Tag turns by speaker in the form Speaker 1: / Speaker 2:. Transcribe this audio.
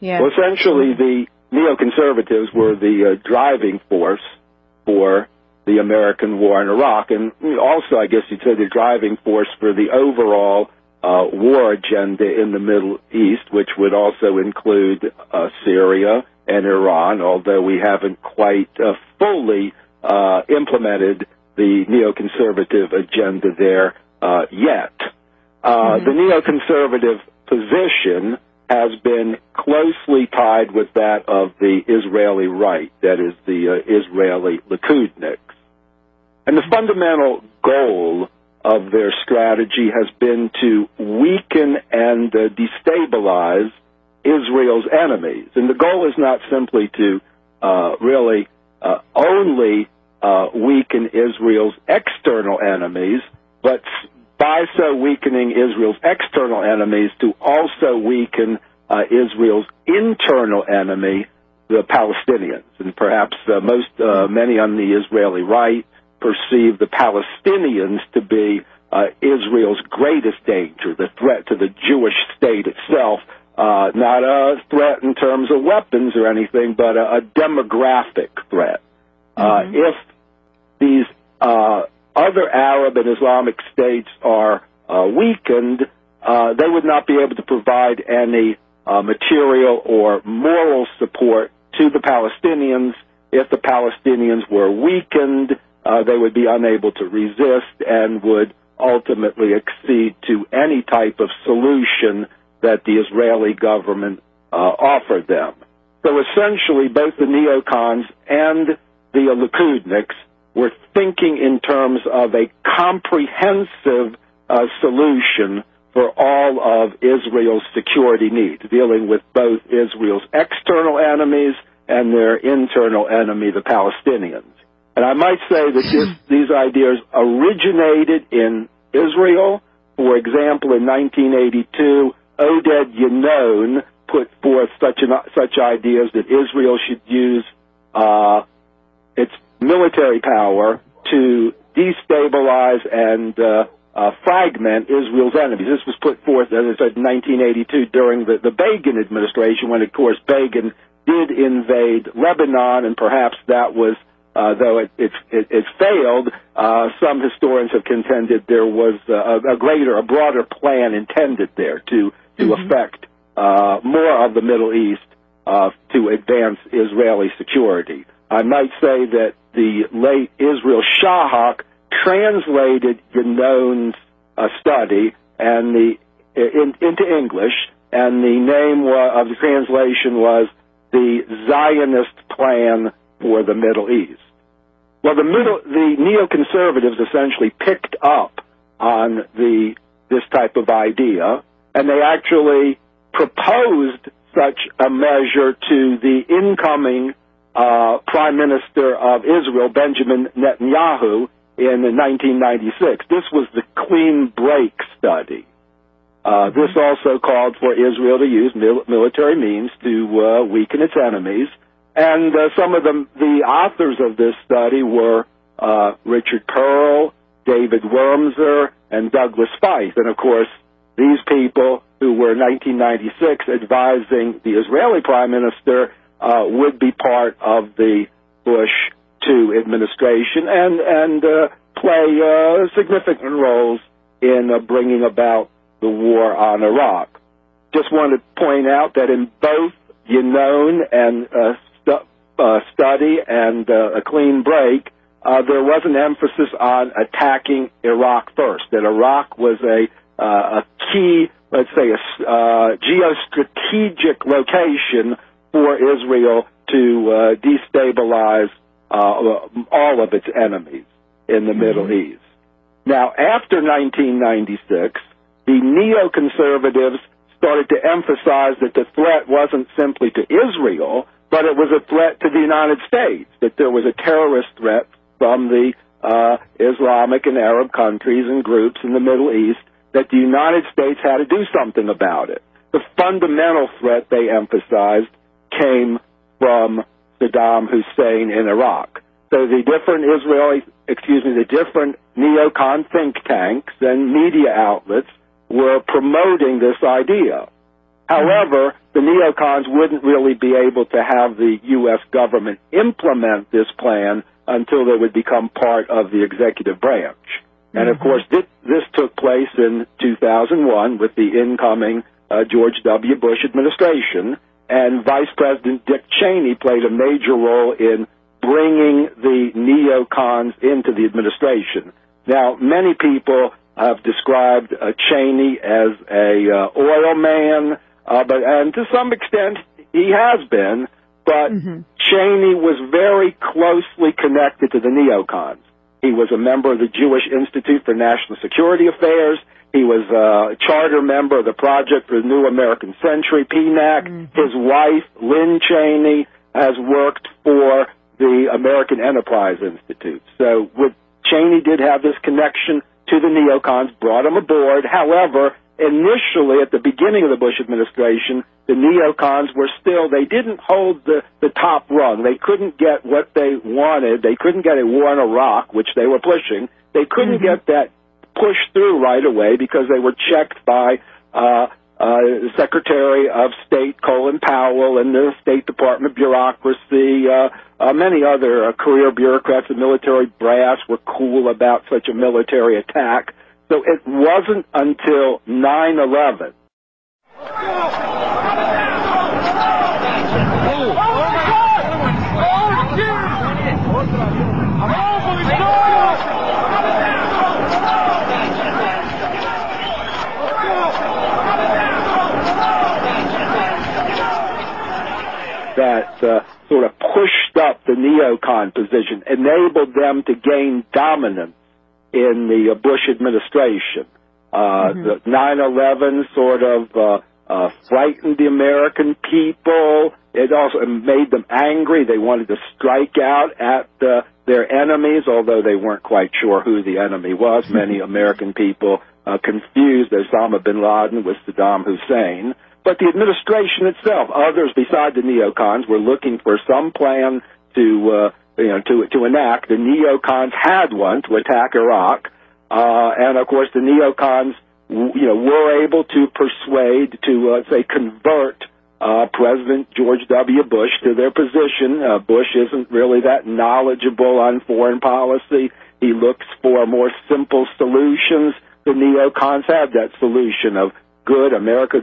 Speaker 1: Yeah.
Speaker 2: Well, essentially, the neoconservatives were the driving force for the American war in Iraq, and also, I guess you'd say, the driving force for the overall war agenda in the Middle East, which would also include Syria and Iran, although we haven't quite fully implemented the neoconservative agenda there yet. The neoconservative position has been closely tied with that of the Israeli right, that is, the Israeli Likudniks. And the fundamental goal of their strategy has been to weaken and destabilize Israel's enemies. And the goal is not simply to really only weaken Israel's external enemies, but by so weakening Israel's external enemies to also weaken Israel's internal enemy, the Palestinians. And perhaps many on the Israeli right perceive the Palestinians to be Israel's greatest danger, the threat to the Jewish state itself, not a threat in terms of weapons or anything, but a demographic threat. If these other Arab and Islamic states are weakened, they would not be able to provide any material or moral support to the Palestinians. If the Palestinians were weakened, they would be unable to resist and would ultimately accede to any type of solution that the Israeli government offered them. So essentially, both the neocons and the Likudniks were thinking in terms of a comprehensive solution for all of Israel's security needs, dealing with both Israel's external enemies and their internal enemy, the Palestinians. And I might say that these ideas originated in Israel. For example, in 1982, Oded Yinon put forth such ideas that Israel should use its military power to destabilize and fragment Israel's enemies. This was put forth, as I said, in 1982 during the Begin administration, when, of course, Begin did invade Lebanon, and perhaps that was, though it failed, some historians have contended there was a broader plan intended there to affect more of the Middle East to advance Israeli security. I might say that the late Israel Shahak translated Yinon's study and into English, and the name of the translation was the Zionist Plan for the Middle East. Well, the neoconservatives essentially picked up on this type of idea, and they actually proposed such a measure to the incoming Prime Minister of Israel, Benjamin Netanyahu, in 1996. This was the clean break study. This also called for Israel to use military means to weaken its enemies. And some of the authors of this study were Richard Pearl, David Wormser, and Douglas Feith. And, of course, these people who were in 1996 advising the Israeli Prime Minister would be part of the Bush II administration and play significant roles in bringing about the war on Iraq. Just want to point out that in both Yinon and study and a clean break, there was an emphasis on attacking Iraq first, that Iraq was a key, let's say, a geostrategic location for Israel to destabilize all of its enemies in the Middle East. Now, after 1996, the neoconservatives started to emphasize that the threat wasn't simply to Israel, but it was a threat to the United States, that there was a terrorist threat from the Islamic and Arab countries and groups in the Middle East, that the United States had to do something about it. The fundamental threat, they emphasized, came from Saddam Hussein in Iraq. So the different neocon think tanks and media outlets were promoting this idea. However, the neocons wouldn't really be able to have the U.S. government implement this plan until they would become part of the executive branch. And, of course, this took place in 2001 with the incoming George W. Bush administration, and Vice President Dick Cheney played a major role in bringing the neocons into the administration. Now, many people have described Cheney as a oil man, and to some extent he has been, but Cheney was very closely connected to the neocons. He was a member of the Jewish Institute for National Security Affairs. He was a charter member of the Project for the New American Century, PNAC. His wife, Lynn Cheney, has worked for the American Enterprise Institute. So Cheney did have this connection to the neocons, brought him aboard. However, initially, at the beginning of the Bush administration, the neocons were still, they didn't hold the top rung. They couldn't get what they wanted. They couldn't get a war in Iraq, which they were pushing. They couldn't get that pushed through right away because they were checked by Secretary of State Colin Powell and the State Department bureaucracy. Many other career bureaucrats and military brass were cool about such a military attack. So it wasn't until 9/11. That sort of pushed up the neocon position, enabled them to gain dominance in the Bush administration. The 9/11 sort of frightened the American people. It also made them angry. They wanted to strike out at their enemies, although they weren't quite sure who the enemy was. Many American people confused Osama bin Laden with Saddam Hussein. But the administration itself, others besides the neocons, were looking for some plan to enact. The neocons had one to attack Iraq, and of course the neocons, were able to persuade, to convert President George W. Bush to their position. Bush isn't really that knowledgeable on foreign policy. He looks for more simple solutions. The neocons have that solution of good America.